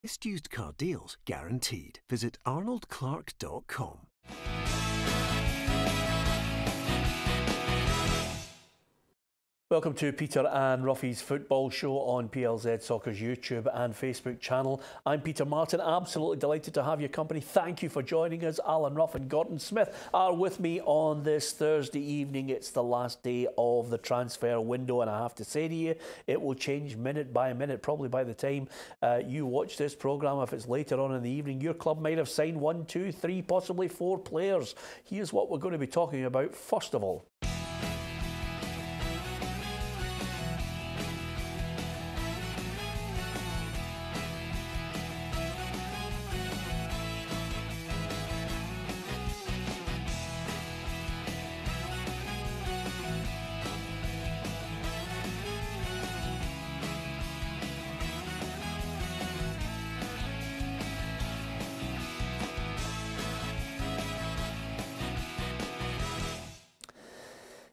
Best used car deals guaranteed. Visit arnoldclark.com. Welcome to Peter and Ruffy's Football Show on PLZ Soccer's YouTube and Facebook channel. I'm Peter Martin, absolutely delighted to have your company. Thank you for joining us. Alan Ruff and Gordon Smith are with me on this Thursday evening. It's the last day of the transfer window, and I have to say to you, it will change minute by minute. Probably by the time you watch this programme, if it's later on in the evening, your club might have signed 1, 2, 3, possibly 4 players. Here's what we're going to be talking about first of all.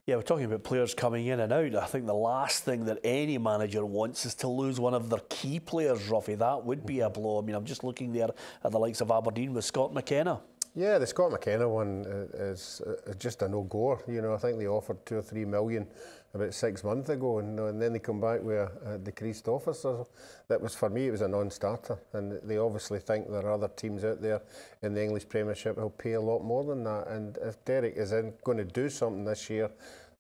Yeah, we're talking about players coming in and out. I think the last thing that any manager wants is to lose one of their key players, Ruffy. That would be a blow. I mean, I'm just looking there at the likes of Aberdeen with Scott McKenna. Yeah, the Scott McKenna one is just a no-goer. You know, I think they offered 2 or 3 million about 6 months ago, and then they come back with a decreased offer. So that was, for me, it was a non-starter. And they obviously think there are other teams out there in the English Premiership who'll pay a lot more than that. And if Derek is going to do something this year,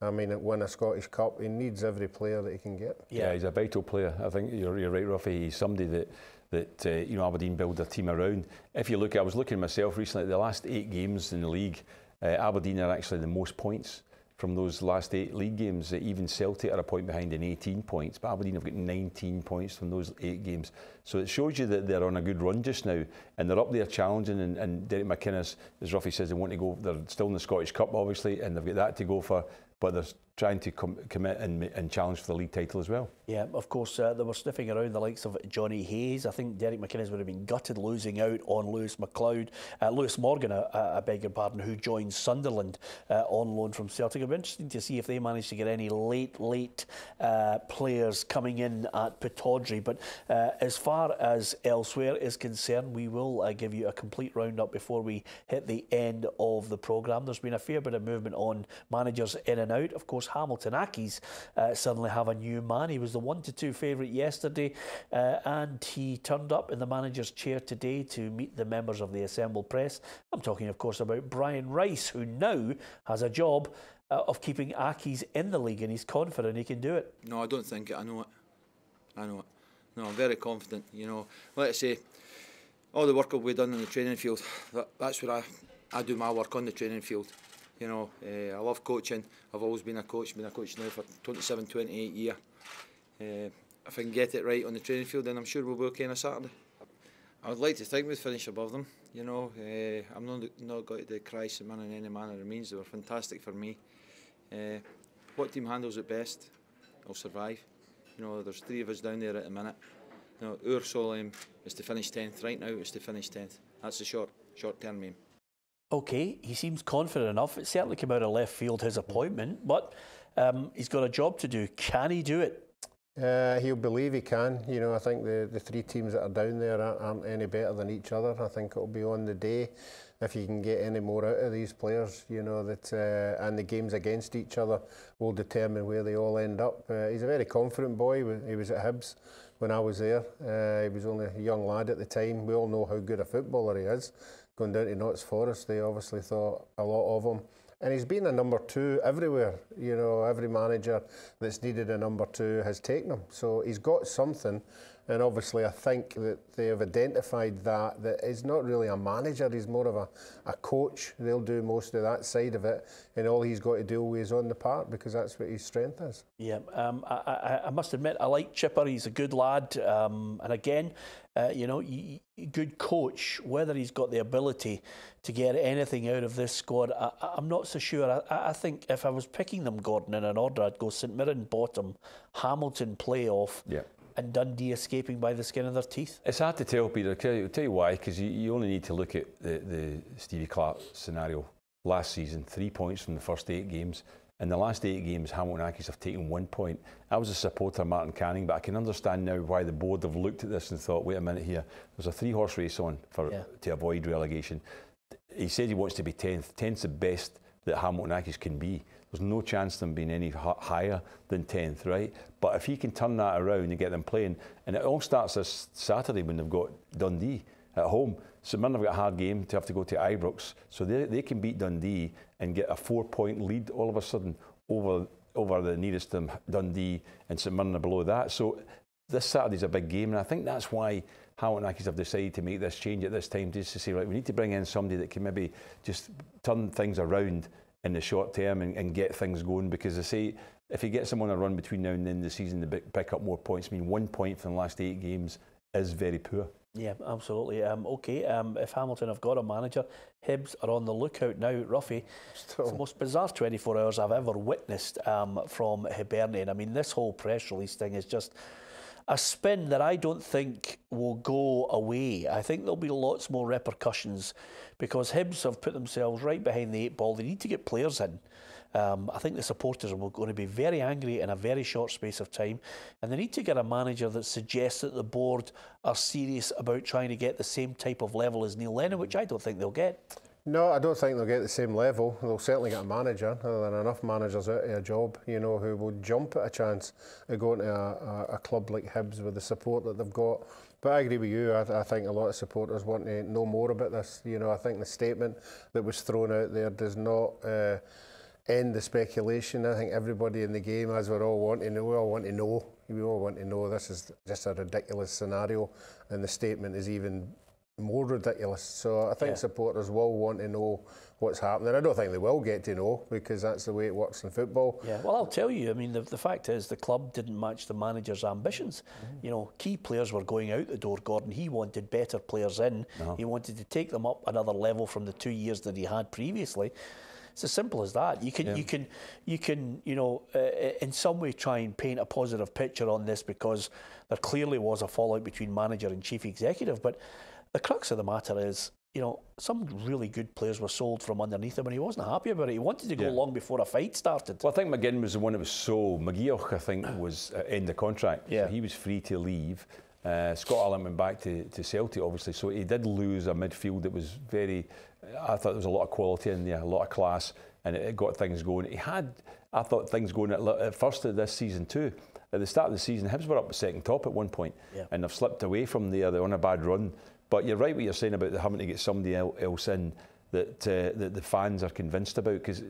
I mean, win a Scottish Cup, he needs every player that he can get. Yeah, he's a vital player. I think you're right, Ruffy. He's somebody that you know, Aberdeen build their team around. If you look, I was looking myself recently at the last 8 games in the league. Aberdeen are actually the most points from those last 8 league games. Even Celtic are a point behind in 18 points, but Aberdeen have got 19 points from those 8 games. So it shows you that they're on a good run just now, and they're up there challenging. And Derek McKenna, as Ruffy says, they want to go. They're still in the Scottish Cup, obviously, and they've got that to go for. But they're trying to commit and challenge for the league title as well. Yeah, of course, they were sniffing around the likes of Johnny Hayes. I think Derek McInnes would have been gutted losing out on Lewis Morgan, I beg your pardon, who joined Sunderland on loan from Celtic. It'll be interesting to see if they manage to get any late players coming in at Pittodrie. But as far as elsewhere is concerned, we will give you a complete roundup before we hit the end of the programme. There's been a fair bit of movement on managers in and out. Of course, Hamilton Accies suddenly have a new man. He was the 1-2 favourite yesterday, and he turned up in the manager's chair today to meet the members of the assembled press. I'm talking, of course, about Brian Rice, who now has a job of keeping Accies in the league, and he's confident he can do it. No, I don't think it. I know it. No, I'm very confident. You know, like I say, all the work we've done in the training field, that's where I do my work, on the training field. You know, I love coaching. I've always been a coach now for 27, 28 years. If I can get it right on the training field, then I'm sure we'll be okay on a Saturday. I would like to think we'd finish above them. You know, I'm not going to cry man in any manner of means. They were fantastic for me. What team handles it best, will survive. You know, there's 3 of us down there at the minute. You know, our sole aim is to finish 10th. Right now, is to finish 10th. That's the short-term aim. Okay, he seems confident enough. It certainly came out of left field, his appointment, but he's got a job to do. Can he do it? He'll believe he can. You know, I think the 3 teams that are down there aren't any better than each other. I think it'll be on the day if you can get any more out of these players. You know, that and the games against each other will determine where they all end up. He's a very confident boy. He was at Hibs when I was there. He was only a young lad at the time. We all know how good a footballer he is. Going down to Notts Forest, they obviously thought a lot of him. And he's been a number 2 everywhere. You know, every manager that's needed a number 2 has taken him. So he's got something. And obviously I think that they have identified that he's not really a manager, he's more of a coach. They'll do most of that side of it, and all he's got to do is on the park, because that's what his strength is. Yeah, I must admit, I like Chipper. He's a good lad, and again, you know, good coach. Whether he's got the ability to get anything out of this squad, I'm not so sure. I think if I was picking them, Gordon, in an order, I'd go St Mirren bottom, Hamilton playoff, and Dundee escaping by the skin of their teeth. It's hard to tell, Peter. I'll tell you why, because you only need to look at the Stevie Clarke scenario last season. 3 points from the first 8 games. In the last 8 games, Hamilton Accies have taken 1 point. I was a supporter of Martin Canning, but I can understand now why the board have looked at this and thought, wait a minute here, there's a 3-horse race on to avoid relegation. He said he wants to be 10th. 10th's the best that Hamilton Accies can be. There's no chance of them being any higher than 10th, right? But if he can turn that around and get them playing, and it all starts this Saturday when they've got Dundee at home. St Mirren have got a hard game to have to go to Ibrox, so they can beat Dundee and get a 4-point lead all of a sudden over the nearest to them, Dundee, and St Mirren are below that. So this Saturday's a big game, and I think that's why Hamilton Accies have decided to make this change at this time, just to say, right, we need to bring in somebody that can maybe just turn things around in the short term and get things going, because I say if he gets them on a run between now and the end of the season to pick up more points, I mean 1 point from the last 8 games is very poor. Yeah, absolutely. If Hamilton have got a manager, Hibs are on the lookout now. Ruffy, it's the most bizarre 24 hours I've ever witnessed from Hibernian. I mean, this whole press release thing is just a spin that I don't think will go away. I think there'll be lots more repercussions because Hibs have put themselves right behind the 8 ball. They need to get players in. I think the supporters are going to be very angry in a very short space of time, and they need to get a manager that suggests that the board are serious about trying to get the same type of level as Neil Lennon, which I don't think they'll get. No, I don't think they'll get the same level. They'll certainly get a manager. There are enough managers out of a job, you know, who will jump at a chance of going to a club like Hibs with the support that they've got. But I agree with you. I think a lot of supporters want to know more about this. You know, I think the statement that was thrown out there does not end the speculation. I think everybody in the game, as we all want to know, we all want to know this is just a ridiculous scenario, and the statement is even more ridiculous. So I think supporters will want to know what's happening. I don't think they will get to know, because that's the way it works in football. Yeah, well, I'll tell you, I mean, the fact is the club didn't match the manager's ambitions. You know, key players were going out the door, Gordon. He wanted better players in. He wanted to take them up another level from the 2 years that he had previously. It's as simple as that. You can, you know, in some way try and paint a positive picture on this, because there clearly was a fallout between manager and chief executive. But the crux of the matter is, you know, some really good players were sold from underneath him, and he wasn't happy about it. He wanted to go long before a fight started. Well, I think McGinn was the one that was sold. McGeoch, I think, was in the contract. Yeah. So he was free to leave. Scott Allen went back to Celtic, obviously, so he did lose a midfield that was very... I thought there was a lot of quality in there, a lot of class, and it got things going. He had, I thought, things going at first of this season too. At the start of the season, Hibs were up second top at one point, and they've slipped away from there. They're on a bad run. But you're right what you're saying about having to get somebody else in that the fans are convinced about. Because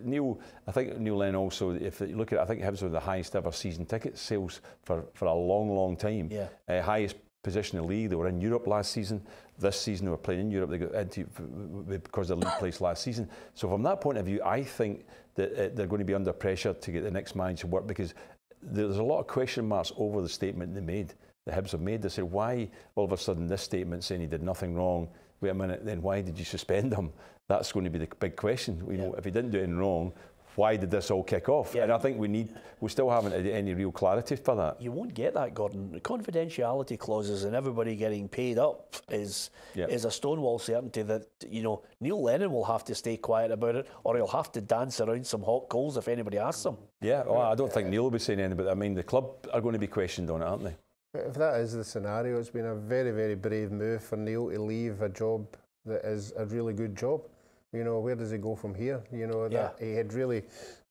I think Neil Lennon also, if you look at it, I think Hibs were the highest ever season ticket sales for a long, long time. Highest position in the league. They were in Europe last season. This season they were playing in Europe. They got into because of the league place last season. So from that point of view, I think that they're going to be under pressure to get the next manager to work, because there's a lot of question marks over the statement they made. The Hibs have made. They said, why all of a sudden this statement saying he did nothing wrong? Wait a minute, then why did you suspend him? That's going to be the big question. You know, if he didn't do anything wrong, why did this all kick off? And I think we still haven't had any real clarity for that. You won't get that, Gordon. The confidentiality clauses and everybody getting paid up is a stonewall certainty that, you know, Neil Lennon will have to stay quiet about it, or he'll have to dance around some hot coals if anybody asks him. Yeah, well, I don't think Neil will be saying anything, but I mean, the club are going to be questioned on it, aren't they? If that is the scenario, it's been a very, very brave move for Neil to leave a job that is a really good job. You know, where does he go from here? You know, that he had really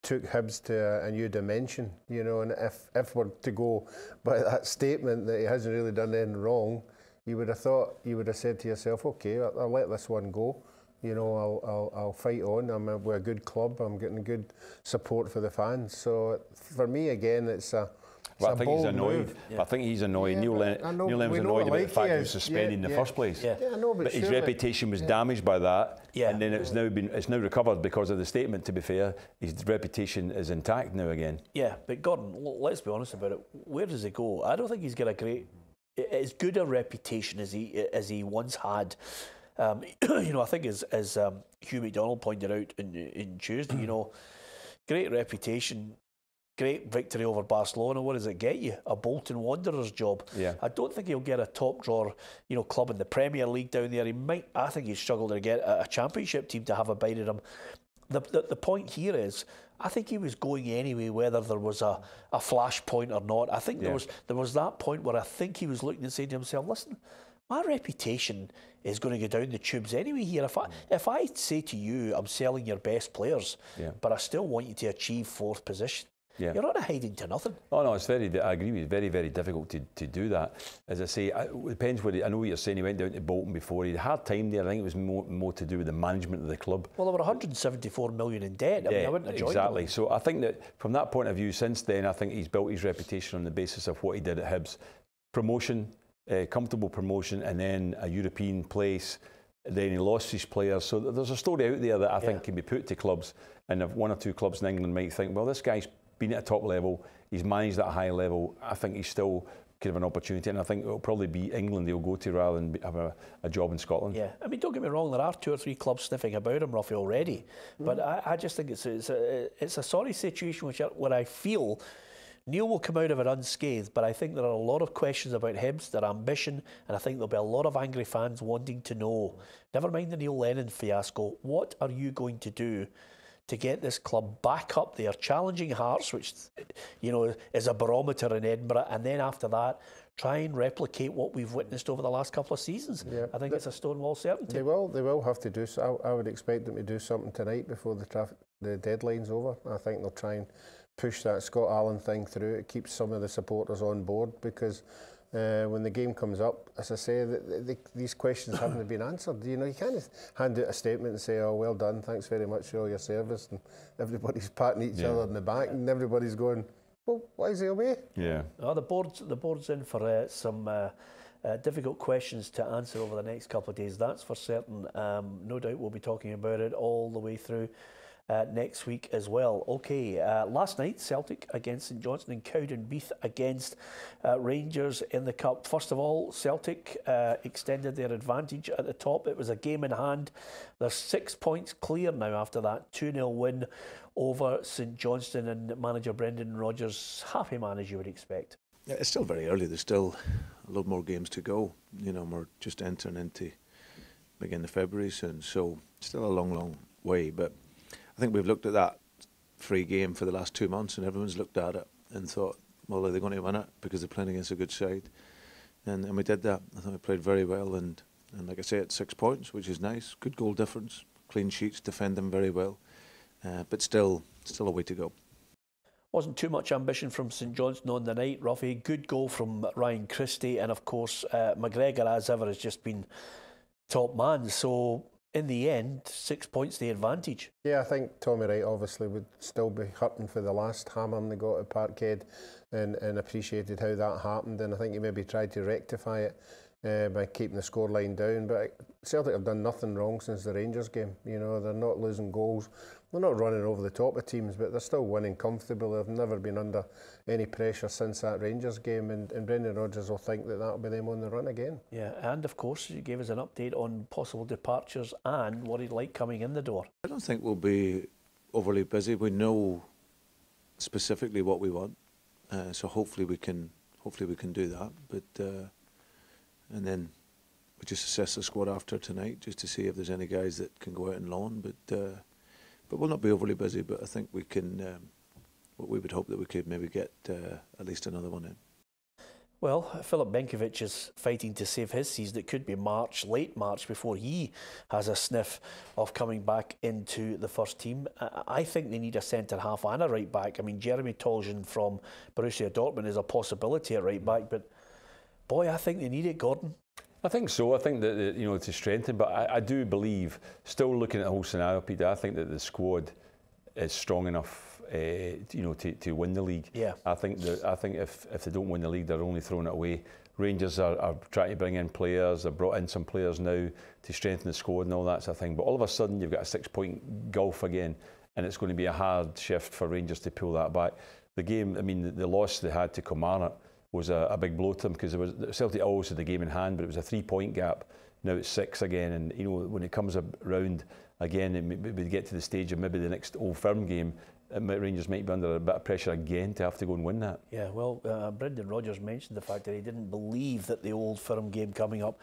took Hibs to a new dimension, you know, and if we're to go by that statement that he hasn't really done anything wrong, you would have thought, you would have said to yourself, okay, I'll let this one go. You know, I'll fight on. We're a good club. I'm getting good support for the fans. So for me, again, it's a... Well, I think he's annoyed. I think he's annoyed. Neil Lennon was annoyed about the fact he was suspended in the first place. I know, but his reputation was damaged by that, and then it's now recovered because of the statement. To be fair, his reputation is intact now again. Yeah, but Gordon, let's be honest about it. Where does he go? I don't think he's got as good a reputation as he once had. You know, I think as Hugh McDonald pointed out in Tuesday, you know, great reputation. Great victory over Barcelona. What does it get you? A Bolton Wanderers job. I don't think he'll get a top drawer, you know, club in the Premier League down there. I think he's struggled to get a championship team to have a bite at him. The point here is, I think he was going anyway, whether there was a flashpoint or not. I think there was that point where I think he was looking and saying to himself, listen, my reputation is going to go down the tubes anyway here. If I say to you, I'm selling your best players, but I still want you to achieve 4th position, you're not hiding to nothing. Oh no, it's very. I agree with you. Very, very difficult to do that. As I say, it depends where. I know what you're saying. He went down to Bolton before. He had a hard time there. I think it was more to do with the management of the club. Well, there were 174 million in debt. I mean, I wouldn't have joined exactly. them. So I think that from that point of view, since then, I think he's built his reputation on the basis of what he did at Hibs. Promotion, comfortable promotion, and then a European place. Then he lost his players. So there's a story out there that I think can be put to clubs, and if 1 or 2 clubs in England might think, well, this guy's been at a top level, he's managed at a high level, I think he's still kind of an opportunity, and I think it'll probably be England he'll go to rather than have a job in Scotland. Yeah, I mean, don't get me wrong, there are 2 or 3 clubs sniffing about him, Ruffy, already, but I just think it's a sorry situation where I feel Neil will come out of it unscathed, but I think there are a lot of questions about Hibs, their ambition, and I think there'll be a lot of angry fans wanting to know, never mind the Neil Lennon fiasco, what are you going to do to get this club back up there, challenging Hearts, which, you know, is a barometer in Edinburgh, and then after that, try and replicate what we've witnessed over the last couple of seasons. Yeah, I think it's a stonewall certainty. They will have to do so. I would expect them to do something tonight before the deadline's over. I think they'll try and push that Scott Allen thing through. It keeps some of the supporters on board, because when the game comes up, as I say, these questions haven't been answered. You know, you can't hand out a statement and say, "Oh, well done, thanks very much for all your service," and everybody's patting each other on the back, and everybody's going, "Well, why is he away?" Yeah. Oh, the board's in for some difficult questions to answer over the next couple of days. That's for certain. No doubt we'll be talking about it all the way through next week as well. Okay, last night Celtic against St Johnstone and Cowdenbeath against Rangers in the Cup. First of all, Celtic extended their advantage at the top. It was a game in hand. They're 6 points clear now after that 2-0 win over St Johnstone, and manager Brendan Rodgers, happy man as you would expect. Yeah, it's still very early. There's still a lot more games to go. You know, we're just entering into beginning of February soon, so still a long way. But I think we've looked at that free game for the last 2 months, and everyone's looked at it and thought, well, are they going to win it because they're playing against a good side? And we did that. I thought we played very well, and like I say, it's 6 points, which is nice. Good goal difference, clean sheets, defend them very well, but still a way to go. Wasn't too much ambition from St Johnstone on the night, Ruffy. Good goal from Ryan Christie, and of course McGregor, as ever, has just been top man. So in the end, 6 points the advantage. Yeah, I think Tommy Wright obviously would still be hurting for the last hammering they got at Parkhead, and appreciated how that happened, and I think he maybe tried to rectify it by keeping the scoreline down. But Celtic have done nothing wrong since the Rangers game. You know, they're not losing goals. They're not running over the top of teams, but they're still winning comfortably. They've never been under any pressure since that Rangers game, and Brendan Rodgers will think that that'll be them on the run again. Yeah, and of course you gave us an update on possible departures and what he'd like coming in the door. I don't think we'll be overly busy. We know specifically what we want, so hopefully we can do that. But and then we just assess the squad after tonight, just to see if there's any guys that can go out and loan. But we'll not be overly busy. But I think we can. What we would hope that we could maybe get at least another one in. Well, Filip Benkovic is fighting to save his season. It could be March, late March, before he has a sniff of coming back into the first team. I think they need a centre-half and a right-back. I mean, Jeremy Toljan from Borussia Dortmund is a possibility at right-back, but boy, I think they need it, Gordon. I think so. I think that, you know, to strengthen, but I do believe, still looking at the whole scenario, Peter, I think that the squad is strong enough, you know, to win the league. Yeah. I think if they don't win the league, they're only throwing it away. Rangers are trying to bring in players. They've brought in some players now to strengthen the squad and all that sort of thing. But all of a sudden, you've got a 6 point gulf again, and it's going to be a hard shift for Rangers to pull that back. The game, I mean, the loss they had to Kilmarnock was a big blow to them, because Celtic always had the game in hand, but it was a 3 point gap. Now it's 6 again, and you know, when it comes around again, we get to the stage of maybe the next Old Firm game, Rangers might be under a bit of pressure again to have to go and win that. Yeah, well, Brendan Rodgers mentioned the fact that he didn't believe that the Old Firm game coming up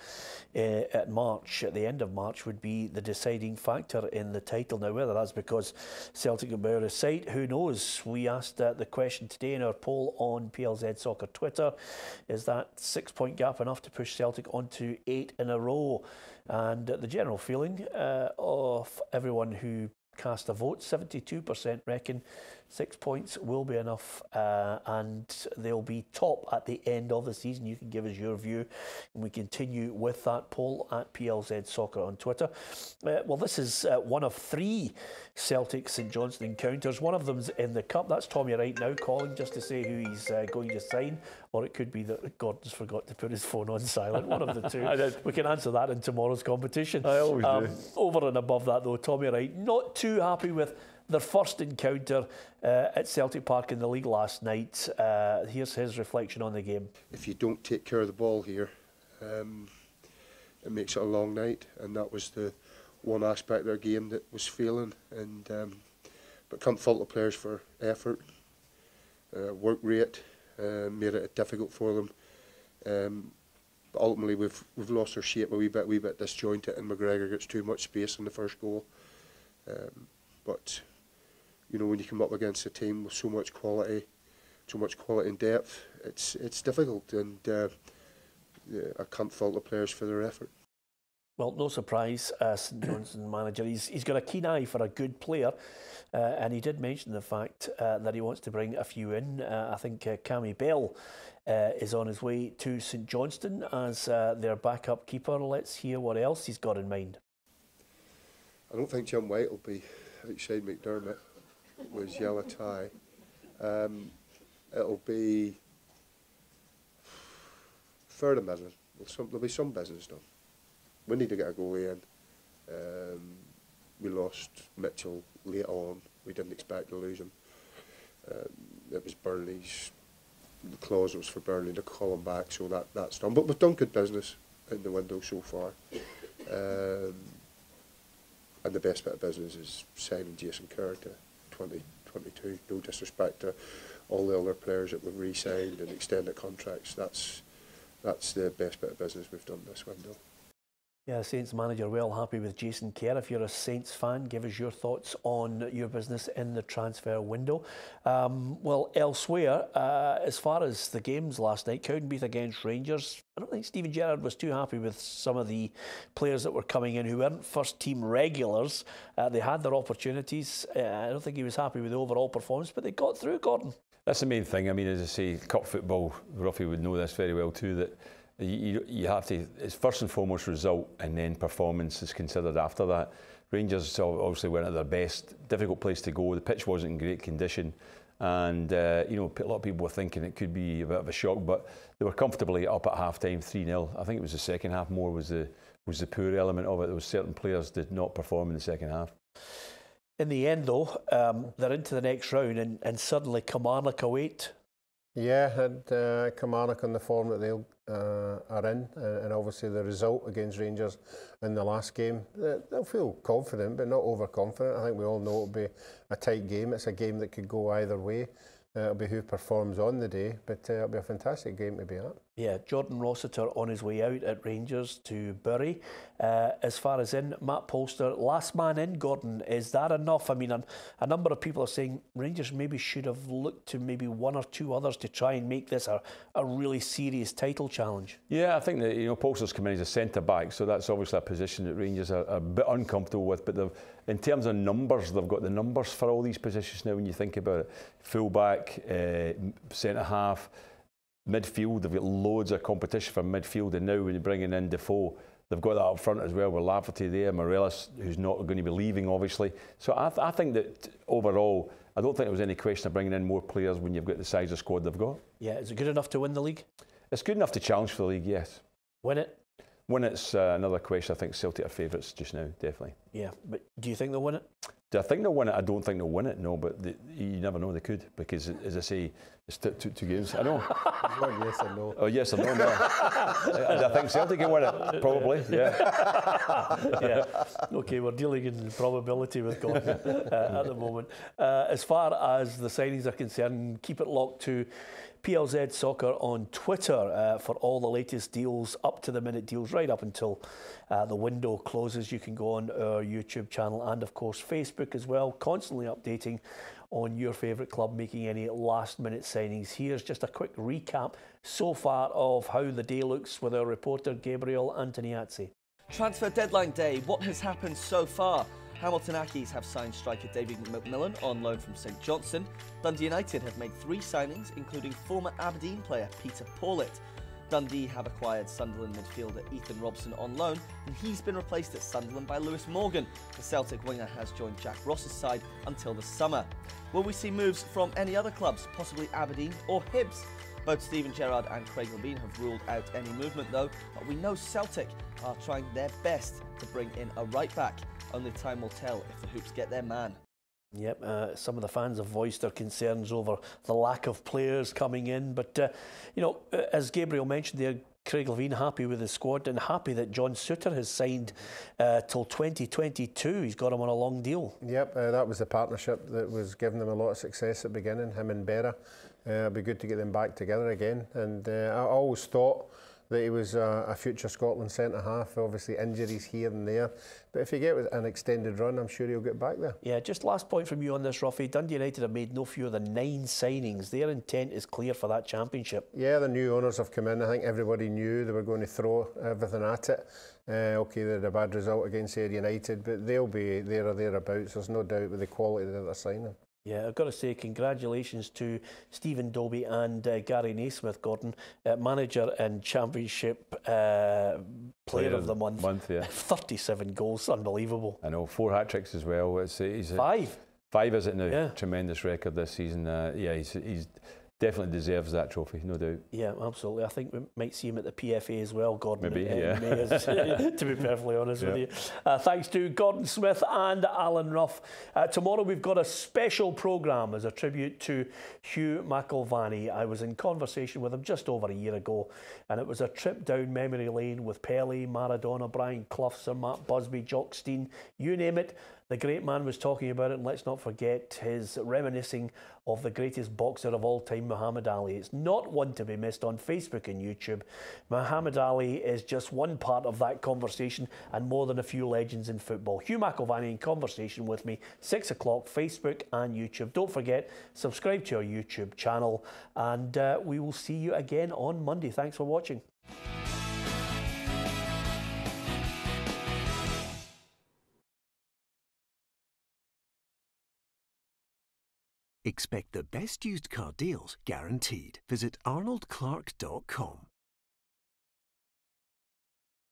at the end of March, would be the deciding factor in the title. Now, whether that's because Celtic are by out of sight, who knows? We asked the question today in our poll on PLZ Soccer Twitter: is that 6-point gap enough to push Celtic onto 8 in a row? And the general feeling of everyone who cast a vote, 72% reckon 6 points will be enough, and they'll be top at the end of the season. You can give us your view, and we continue with that poll at PLZ Soccer on Twitter. Well, this is one of 3 Celtic St Johnstone encounters. One of them's in the Cup. That's Tommy right now calling just to say who he's going to sign, or it could be that Gordon's forgot to put his phone on silent. One of the two. We can answer that in tomorrow's competition. I always do. Over and above that, though, Tommy Wright not too happy with their first encounter at Celtic Park in the league last night. Here's his reflection on the game. If you don't take care of the ball here, it makes it a long night, and that was the one aspect of their game that was failing. And but can't fault the players for effort, work rate, made it difficult for them. But ultimately, we've lost our shape a wee bit disjointed, and McGregor gets too much space in the first goal. But you know, when you come up against a team with so much quality and depth, it's difficult, and I can't fault the players for their effort. Well, no surprise, St Johnstone manager. He's got a keen eye for a good player, and he did mention the fact that he wants to bring a few in. I think Cammy Bell is on his way to St Johnstone as their backup keeper. Let's hear what else he's got in mind. I don't think Jim White will be outside McDermott with his yellow tie. It'll be fair to middle. There'll be some business done. We need to get a goalie in. We lost Mitchell late on. We didn't expect to lose him. It was Burnley's. The clause was for Burnley to call him back, so that's done. But we've done good business in the window so far. And the best bit of business is signing Jason Kerr to 2022. No disrespect to all the other players that we've re-signed and extended contracts. That's the best bit of business we've done this window. Yeah, Saints manager well happy with Jason Kerr. If you're a Saints fan, give us your thoughts on your business in the transfer window. Well, elsewhere, as far as the games last night, Cowdenbeath against Rangers, I don't think Stephen Gerrard was too happy with some of the players that were coming in who weren't first-team regulars. They had their opportunities. I don't think he was happy with the overall performance, but they got through, Gordon. That's the main thing. I mean, as I say, cup football, Ruffy would know this very well too, that you have to, it's first and foremost result, and then performance is considered after that. Rangers obviously weren't at their best, difficult place to go, the pitch wasn't in great condition, and you know, a lot of people were thinking it could be a bit of a shock, but they were comfortably up at half time, 3-0. I think it was the second half more was the poor element of it. There was certain players did not perform in the second half. In the end though, they're into the next round, and suddenly Kilmarnock await. Yeah, and Kilmarnock on the form that they are in, and obviously the result against Rangers in the last game, they'll feel confident but not overconfident. I think we all know it'll be a tight game. It's a game that could go either way. It'll be who performs on the day, but it'll be a fantastic game to be at. Yeah, Jordan Rossiter on his way out at Rangers to Bury. As far as in, Matt Polster, last man in, Gordon, is that enough? I mean, a number of people are saying Rangers maybe should have looked to maybe one or two others to try and make this a really serious title challenge. Yeah, I think that, you know, Polster's come in as a centre-back, so that's obviously a position that Rangers are a bit uncomfortable with, but in terms of numbers, they've got the numbers for all these positions now when you think about it. Full-back, centre-half, midfield, they've got loads of competition for midfield, and now when you're bringing in Defoe, they've got that up front as well with Lafferty there, Morelos, who's not going to be leaving obviously. So I think that overall, I don't think there was any question of bringing in more players when you've got the size of squad they've got. Yeah, is it good enough to win the league? It's good enough to challenge for the league, yes. Win it? Win it's another question. I think Celtic are favourites just now, definitely. Yeah, but do you think they'll win it? Do I think they'll win it? I don't think they'll win it, no, but you never know, they could, because, as I say, it's two games. I know. It's not yes or no. Oh, yes or no, no. I think Celtic can win it, probably, yeah. Yeah. Okay, we're dealing in probability with Gordon at the moment. As far as the signings are concerned, keep it locked to PLZ Soccer on Twitter for all the latest deals, up-to-the-minute deals, right up until the window closes. You can go on our YouTube channel and, of course, Facebook as well, constantly updating on your favourite club, making any last-minute signings. Here's just a quick recap so far of how the day looks with our reporter, Gabriel Antoniazzi. Transfer deadline day, what has happened so far? Hamilton Accies have signed striker David McMillan on loan from St Johnstone. Dundee United have made 3 signings, including former Aberdeen player Peter Pawlett. Dundee have acquired Sunderland midfielder Ethan Robson on loan, and he's been replaced at Sunderland by Lewis Morgan. The Celtic winger has joined Jack Ross's side until the summer. Will we see moves from any other clubs, possibly Aberdeen or Hibs? Both Steven Gerrard and Craig Levein have ruled out any movement though, but we know Celtic are trying their best to bring in a right back. Only time will tell if the Hoops get their man. Yep, some of the fans have voiced their concerns over the lack of players coming in, but as Gabriel mentioned there, Craig Levein happy with his squad and happy that John Souttar has signed till 2022. He's got him on a long deal. Yep, that was the partnership that was giving them a lot of success at the beginning, him and Berra. It'd be good to get them back together again. And I always thought that he was a future Scotland centre-half, obviously injuries here and there. But if you get an extended run, I'm sure he'll get back there. Yeah, just last point from you on this, Ruffy. Dundee United have made no fewer than 9 signings. Their intent is clear for that championship. Yeah, the new owners have come in. I think everybody knew they were going to throw everything at it. Okay, they had a bad result against Ayr United, but they'll be there or thereabouts. There's no doubt with the quality that they're signing. Yeah, I've got to say congratulations to Stephen Dobie and Gary Naismith, Gordon, manager and championship player of the month. Yeah. 37 goals, unbelievable. I know, 4 hat-tricks as well. He's 5. 5 is it now? Yeah. Tremendous record this season. Yeah, he's definitely deserves that trophy, no doubt. Yeah, absolutely. I think we might see him at the PFA as well, Gordon. Maybe, yeah. To be perfectly honest with you. Thanks to Gordon Smith and Alan Ruff. Tomorrow we've got a special programme as a tribute to Hugh McIlvanney. I was in conversation with him just over a year ago, and it was a trip down memory lane with Pelé, Maradona, Brian Clough, Sir Matt Busby, Jock Stein, you name it. The great man was talking about it, and let's not forget his reminiscing of the greatest boxer of all time, Muhammad Ali. It's not one to be missed on Facebook and YouTube. Muhammad Ali is just one part of that conversation and more than a few legends in football. Hugh McIlvanney in conversation with me, 6 o'clock, Facebook and YouTube. Don't forget, subscribe to our YouTube channel, and we will see you again on Monday. Thanks for watching. Expect the best used car deals guaranteed. Visit arnoldclark.com.